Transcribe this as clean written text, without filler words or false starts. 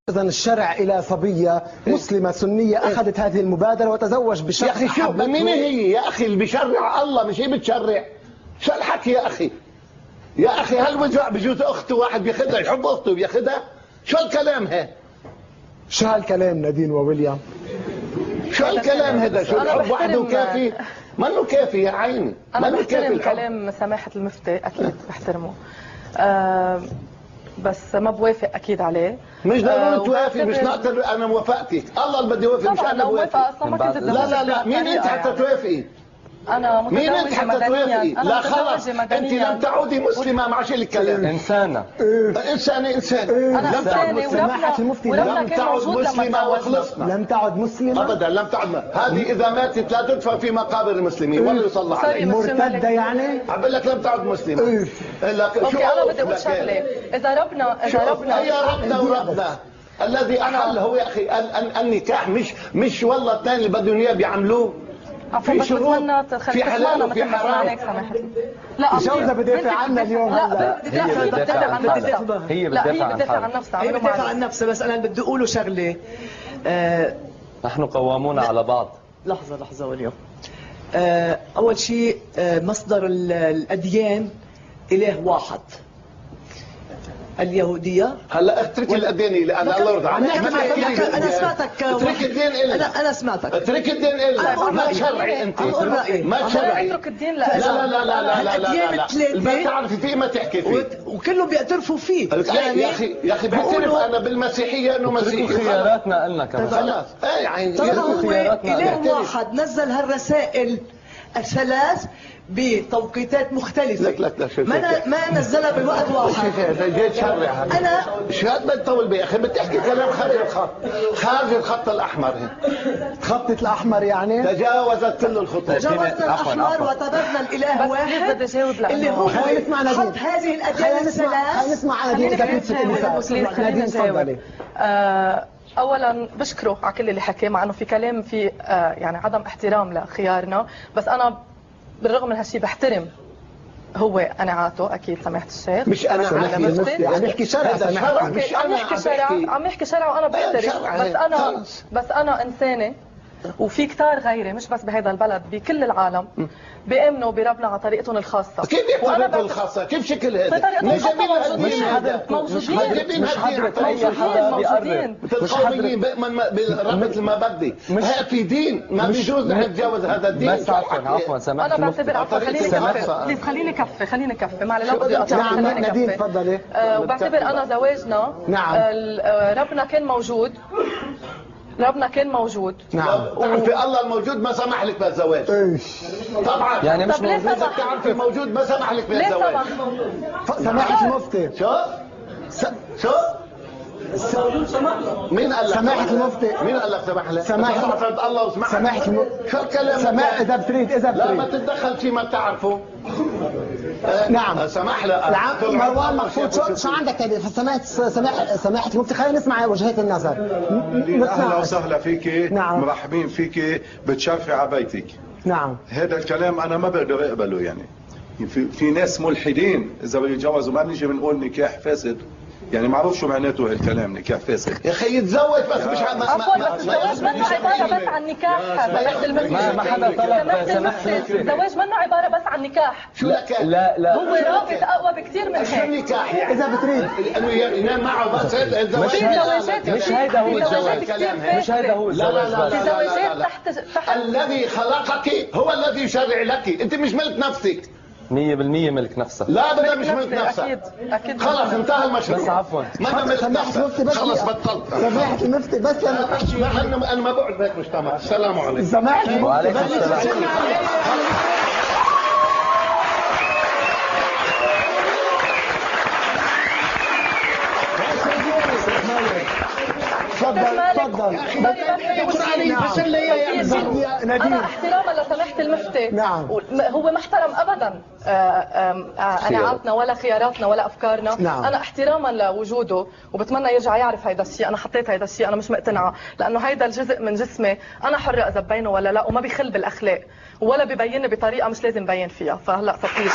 إذا الشرع إلى صبية مسلمة سنية أخذت هذه المبادرة وتزوج بشخص. يا أخي شو مين هي يا أخي اللي بيشرع؟ الله مش هي بتشرع. شو الحكي يا أخي؟ يا أخي هل بجوز أخته واحد بياخذها يحب أخته بياخذها؟ شو الكلام هذا؟ شو هالكلام نادين وويليام؟ شو الكلام هذا؟ شو الحب وحده كافي؟ منه كافي يا عيني. أنا بحترم كلام سماحة المفتي، أكيد بحترمه. بس ما بوافق اكيد عليه. مش ضروري توافقي، مش ناقدر انا موافقتك، الله اللي بدي اوافق مش انا بوافق. لا مين انت حتى توافقي؟ انا مين انت حتى توافقي؟ لا خلص انت لم تعودي مسلمه مع شيء الكلام. انسانه انا انسانه سماحة المفتي لم تعد مسلمه وخلصنا. لم تعد مسلمه ابدا لم تعد. هذه اذا ماتت لا تدفن في مقابر المسلمين ولا يصلى عليها. مرتده يعني؟ عم بقول لك لم تعد مسلمه. اوكي انا بدي اقول شغله، اذا ربنا يا ربنا وربنا الذي احل هو يا اخي النكاح مش والله الثاني اللي بدهم اياه بيعملوه. في شروط في حلال وفي حرام. لا جوزها بدافع عنها اليوم. لا هي بتدافع عن نفسها. هي بتدافع عن نفسها. هي بتدافع عن نفسها. بس انا بدي اقوله شغله. نحن قوامون على بعض. لحظه واليوم. اول شيء مصدر الاديان اله واحد، اليهوديه. هلا اتركي الاديان لان الله يرضى عليك. انا سمعتك. اترك الدين إلنا. انا سمعتك. اترك الدين إلنا. ما تشرعي انت. ما تشرعي. اترك الدين. لا الاديان ثلاثه ما تعرفي فيه ما تحكي فيه. وكلهم بيعترفوا فيه. يعني يا اخي بعترف انا بالمسيحيه انه مسيحي. خياراتنا لنا كمان. خلاص يعني طبعا هو اله واحد نزل هالرسائل الثلاث بتوقيتات مختلفة. لك ما نزلها بوقت واحد. جاي تشرع. أنا شو هاد بتطول بيه يا أخي؟ بتحكي كلام خارج الخط، خارج الخط الأحمر. خطة الأحمر يعني؟ تجاوزت كل الخطوط. تجاوزنا الأحمر وتبدنا الإله واحد اللي هو حط هذه الأديان الثلاث. خلينا نسمع نادين إذا كنت نادين تفضلي. اولا بشكره على كل اللي حكى، مع انه في كلام في يعني عدم احترام لخيارنا، بس انا بالرغم من هالشيء بحترم هو قناعاته. اكيد سماحة الشيخ مش انا عم يحكي شرع. عم يحكي شرع وانا بحترم. بس انا انسانه، وفي كتار غيري مش بس بهذا البلد، بكل العالم بيامنوا بربنا على طريقتهم الخاصه. كيف طريقتهم الخاصه؟ كيف شكل هذا؟ موجودين. مش حضرة اي حدا بيقرب. القوميين بيؤمن بربة ما بدي. في دين ما بيجوز نتجاوز هذا الدين. بس عفوا سماحة انا بعتبر خليني كفي معلش لا بدي اقطع. نادين تفضلي. وبعتبر انا زواجنا ربنا كان موجود. نعم. تعرفي الله الموجود ما سمح لك بالزواج. طبعا يعني مش موجود. تعرفي موجود ما سمح لك بالزواج. سماحة المفتي. شو؟ مين قال لك؟ سماحة المفتي. مين قال لك سمح لك؟ سماحة الله وسمح. سماحة شو الكلام؟ إذا بتريد لا ما تتدخل فيما بتعرفه. نعم سمح لي. مروان مقصود شو عندك يعني؟ سماحة المفتي خلينا نسمع وجهات النظر. اهلا وسهلا فيكي. نعم. مرحبين فيكي. بتشرفي على بيتك. نعم. هذا الكلام انا ما بقدر اقبله. يعني في ناس ملحدين اذا بيتجوزوا ما بنيجي بنقول نكاح فاسد. يعني ما بعرف شو معناته هالكلام نكاح فاسد. يا اخي يتزوج بس مش عفوا. بس الزواج منه عباره بس عن نكاح. ما حدا طلب سماحة. الزواج منه عباره بس عن نكاح. شو لك؟ لا هو رابط اقوى بكثير من شو هيك. النكاح يعني؟ إذا بتريد انه ينام معه بس هذا الزواج. مش هيدا هو الزواج. مش هيدا هو الزواج. الزواجات تحت الذي خلقك هو الذي يشرع لك. انت مش ملك نفسك. 100% ملك نفسك. لا بدنا مش ملك نفسك. اكيد خلص انتهى المشروع. بس عفوا ما انا ملك نفسك. خلص بطلت. سماحة المفتي بس انا ما بقعد بهيك مجتمع. السلام عليكم. سماحة المفتي. وعليكم السلام. تفضل. انا احتراما لسماحة المفتي. نعم. هو ما احترم ابدا قناعاتنا ولا خياراتنا ولا افكارنا. نعم. انا احتراما لوجوده وبتمنى يرجع يعرف هيدا الشيء. انا حطيت هيدا الشيء، انا مش مقتنعه لانه هيدا الجزء من جسمي انا حره اذا ببينه ولا لا، وما بيخل بالاخلاق ولا ببينني بطريقه مش لازم بين فيها. فهلا صفير